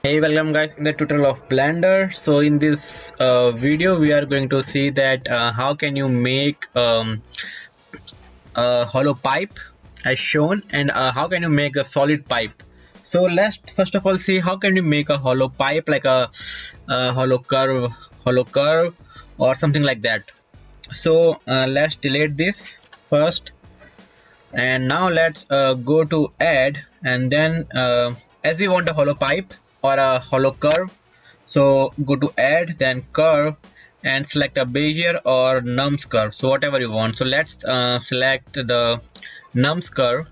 Hey, welcome guys in the tutorial of Blender. So in this video we are going to see that how can you make a hollow pipe as shown, and how can you make a solid pipe. So let's first of all see how can you make a hollow pipe, like a hollow curve or something like that. So let's delete this first, and now let's go to add, and then as we want a hollow pipe or a hollow curve, so go to add, then curve, and select a Bezier or nums curve, so whatever you want. So let's select the nums curve,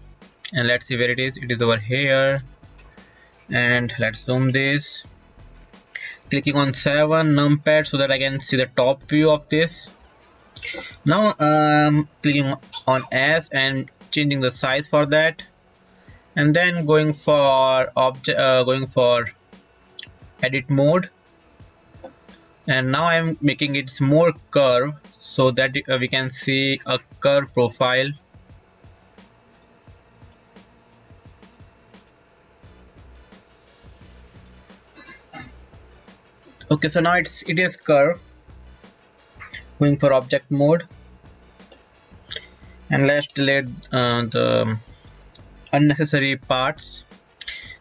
and let's see where it is over here, and let's zoom this, clicking on 7 numpad so that I can see the top view of this. Now clicking on S and changing the size for that, and then going for edit mode, and now I'm making it more curve so that we can see a curve profile. Okay, so now it is curve. Going for object mode, and let's delete the unnecessary parts.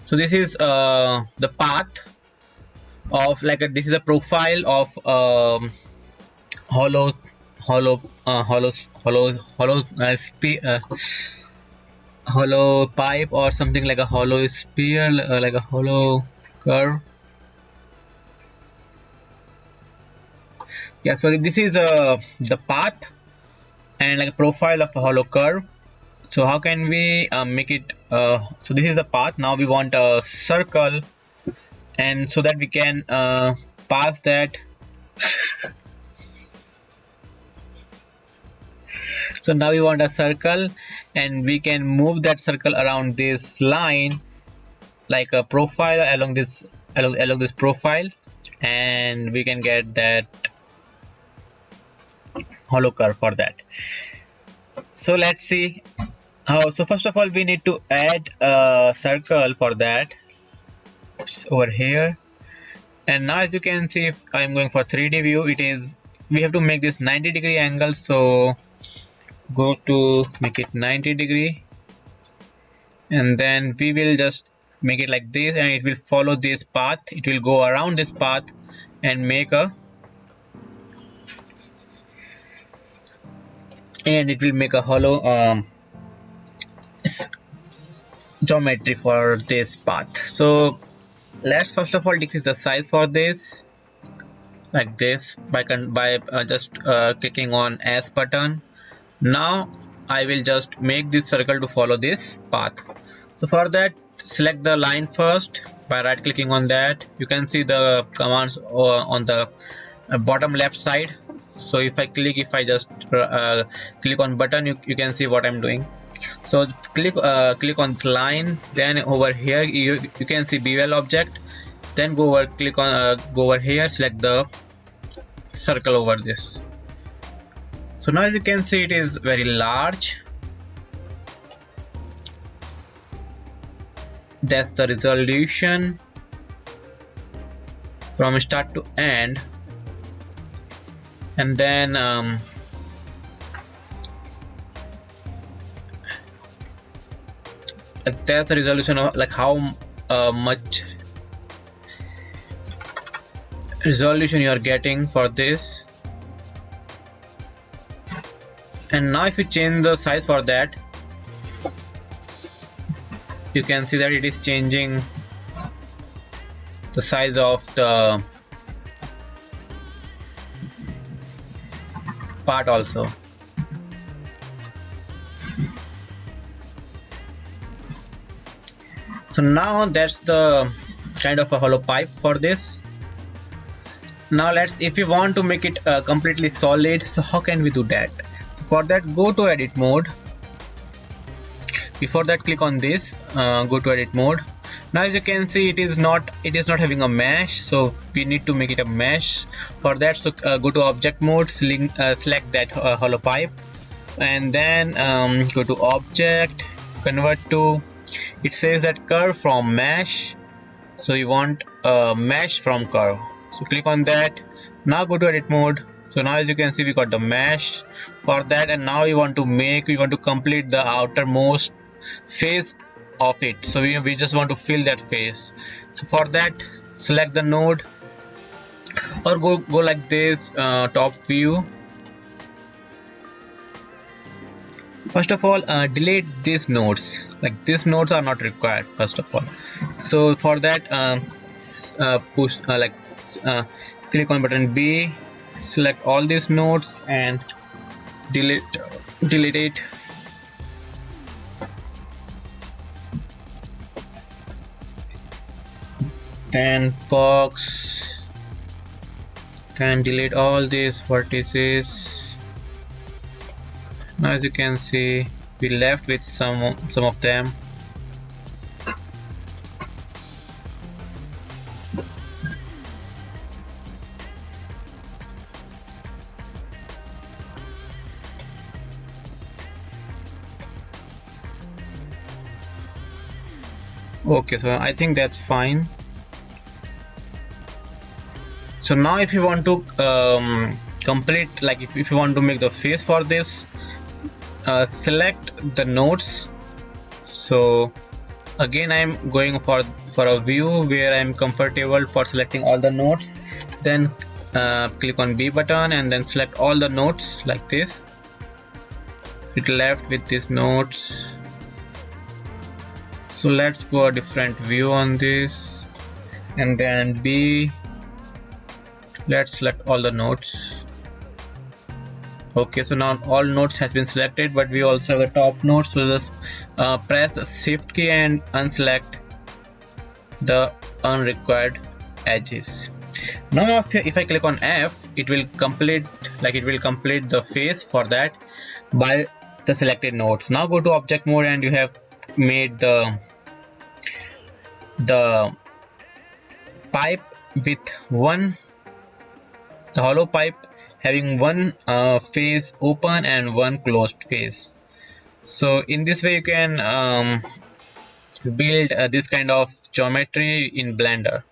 So this is the path of, like, this is a profile of hollow hollow hollow hollow hollow hollow pipe, or something like a hollow sphere, like a hollow curve. Yeah, so this is the path and like a profile of a hollow curve. So how can we make it? So this is the path. Now we want a circle, and so that we can pass that. So now we want a circle, and we can move that circle around this line, like a profile along this profile, and we can get that hollow curve for that. So let's see how. So first of all, we need to add a circle for that. It's over here, and now as you can see, if I'm going for 3D view, we have to make this 90-degree angle. So go to make it 90-degree, and then we will just make it like this, and it will follow this path. It will go around this path and make a hollow geometry for this path. So let's first of all decrease the size for this, like this, by just clicking on S button. Now I will just make this circle to follow this path. So for that, select the line first by right clicking on that. You can see the commands on the bottom left side. So if I just click on button, you can see what I'm doing. So click on this line, then over here you can see bevel object, then go over here, select the circle over this. So now as you can see, it is very large. That's the resolution from start to end. And then that's the resolution of, like, how much resolution you are getting for this. And now if you change the size for that, you can see that it is changing the size of the part also. So now that's the kind of a hollow pipe for this. Now if we want to make it completely solid, so how can we do that? So for that, go to edit mode. Before that, click on this, go to edit mode. Now as you can see, it is not having a mesh, so we need to make it a mesh. For that, so go to object mode, select that hollow pipe, and then go to object, convert to, it says that curve from mesh, So you want a mesh from curve, so click on that. Now go to edit mode. So now as you can see we got the mesh for that, and now we want to complete the outermost face of it. So we just want to fill that face. So for that, select the node or go like this, top view. First of all, delete these nodes, like these nodes are not required first of all. So for that, push uh, click on button B, select all these nodes and delete it. Then box, then delete all these vertices. Now as you can see we left with some of them. Okay, so I think that's fine. So now if you want to complete, like if you want to make the face for this, select the nodes. So again I'm going for a view where I'm comfortable for selecting all the nodes. Then click on B button and then select all the nodes like this. It left with these nodes. So let's go a different view on this, and then B, let's select all the nodes. Okay, so now all nodes has been selected, but we also have a top node. So just press the shift key and unselect the unrequired edges. Now if I click on F, it will complete the face for that by the selected nodes. Now go to object mode and you have made the pipe with the hollow pipe having one face open and one closed face. So in this way you can build this kind of geometry in Blender.